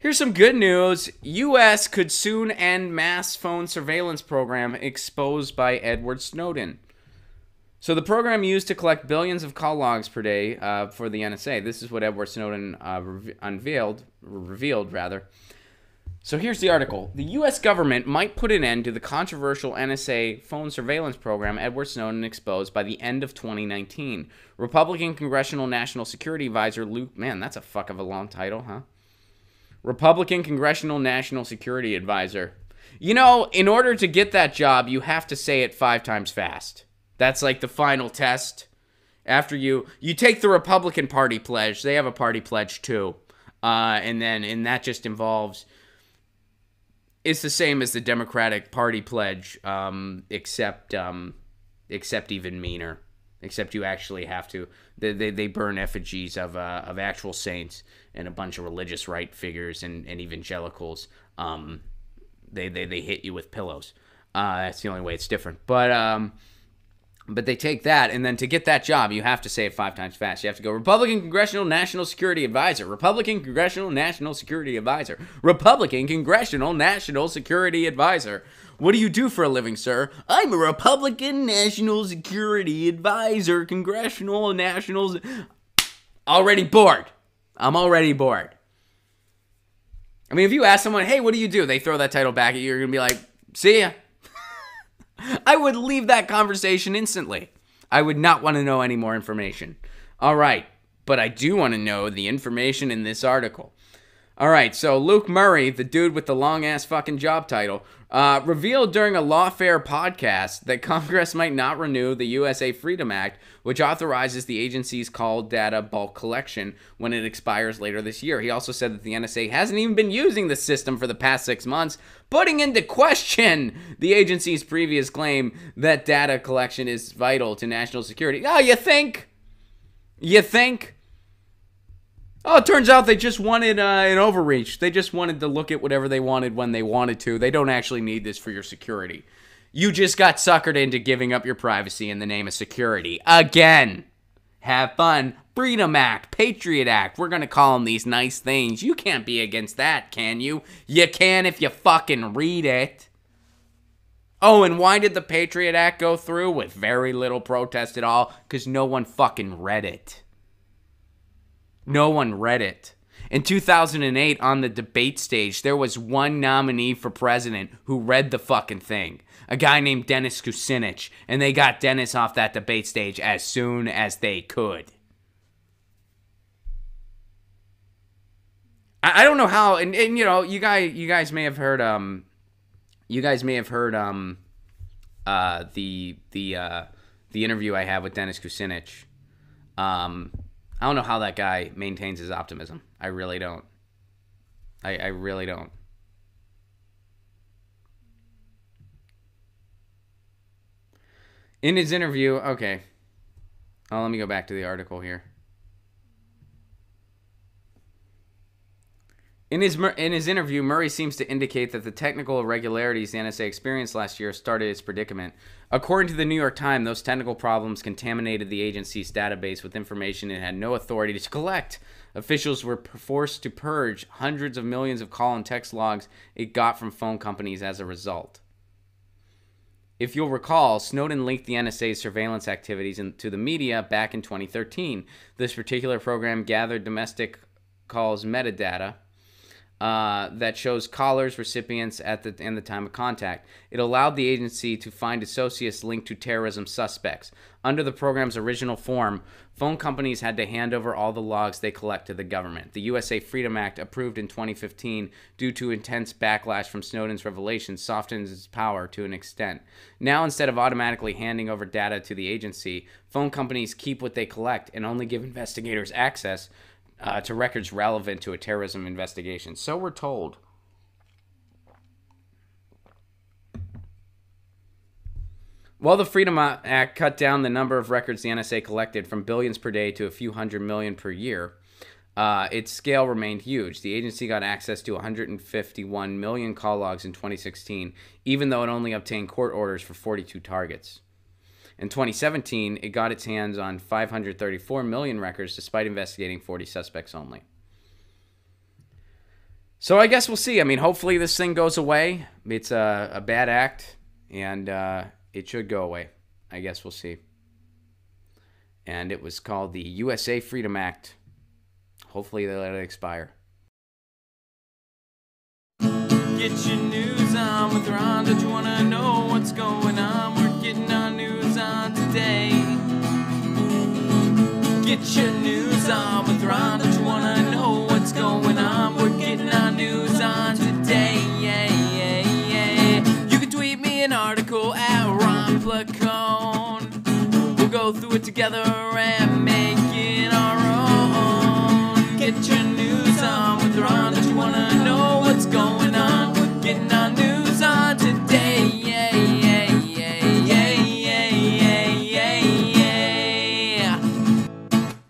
Here's some good news. U.S. could soon end mass phone surveillance program exposed by Edward Snowden. So the program used to collect billions of call logs per day for the NSA. This is what Edward Snowden revealed. So here's the article. The U.S. government might put an end to the controversial NSA phone surveillance program Edward Snowden exposed by the end of 2019. Republican Congressional National Security Advisor Luke... Man, that's a fuck of a long title, huh? Republican Congressional National Security Advisor. You know, in order to get that job, you have to say it 5 times fast. That's like the final test. After you take the Republican Party pledge. They have a party pledge too. And that just involves... It's the same as the Democratic Party pledge, except even meaner. Except you actually have to... They burn effigies of actual saints and a bunch of religious right figures and evangelicals. They hit you with pillows. That's the only way it's different. But they take that, and then to get that job, you have to say it 5 times fast. You have to go, Republican Congressional National Security Advisor, Republican Congressional National Security Advisor, Republican Congressional National Security Advisor. What do you do for a living, sir? I'm a Republican National Security Advisor, Congressional Nationals. Already bored. I'm already bored. I mean, if you ask someone, hey, what do you do? They throw that title back at you, you're going to be like, see ya. I would leave that conversation instantly. I would not want to know any more information. All right, but I do want to know the information in this article. All right, so Luke Murray, the dude with the long-ass fucking job title, revealed during a Lawfare podcast that Congress might not renew the USA Freedom Act, which authorizes the agency's call data bulk collection when it expires later this year. He also said that the NSA hasn't even been using the system for the past 6 months, putting into question the agency's previous claim that data collection is vital to national security. Oh, you think? You think? Oh, it turns out they just wanted an overreach. They just wanted to look at whatever they wanted when they wanted to. They don't actually need this for your security. You just got suckered into giving up your privacy in the name of security. Again. Have fun. Freedom Act, Patriot Act. We're going to call them these nice things. You can't be against that, can you? You can if you fucking read it. Oh, and why did the Patriot Act go through? With very little protest at all. Because no one fucking read it. No one read it. In 2008, on the debate stage, there was one nominee for president who read the fucking thing. A guy named Dennis Kucinich. And they got Dennis off that debate stage as soon as they could. I don't know how, and you know, you guys may have heard the interview I have with Dennis Kucinich. I don't know how that guy maintains his optimism. I really don't. I really don't. In his interview, okay. Oh, let me go back to the article here. In his interview, Murray seems to indicate that the technical irregularities the NSA experienced last year started its predicament. According to the New York Times, those technical problems contaminated the agency's database with information it had no authority to collect. Officials were forced to purge hundreds of millions of call and text logs it got from phone companies as a result. If you'll recall, Snowden leaked the NSA's surveillance activities to the media back in 2013. This particular program gathered domestic calls metadata that shows callers, recipients and the time of contact. It allowed the agency to find associates linked to terrorism suspects. Under the program's original form, phone companies had to hand over all the logs they collect to the government. The USA Freedom Act, approved in 2015 due to intense backlash from Snowden's revelations, softens its power to an extent. Now, instead of automatically handing over data to the agency, phone companies keep what they collect and only give investigators access to records relevant to a terrorism investigation. So we're told. While the Freedom Act cut down the number of records the NSA collected from billions per day to a few hundred million per year, its scale remained huge. The agency got access to 151 million call logs in 2016, even though it only obtained court orders for 42 targets. In 2017, it got its hands on 534 million records despite investigating 40 suspects only. So I guess we'll see. I mean, hopefully this thing goes away. It's a bad act, and it should go away. I guess we'll see. And it was called the USA Freedom Act. Hopefully they let it expire. Get your news on with Ron. Don't you want to know what's going on? We're getting our news on today. Get your news on with Ron. Don't you want to know what's going on? We're getting our news on today. Yeah, yeah, yeah. You can tweet me an article at Ron Placone. We'll go through it together and make it our own. Get your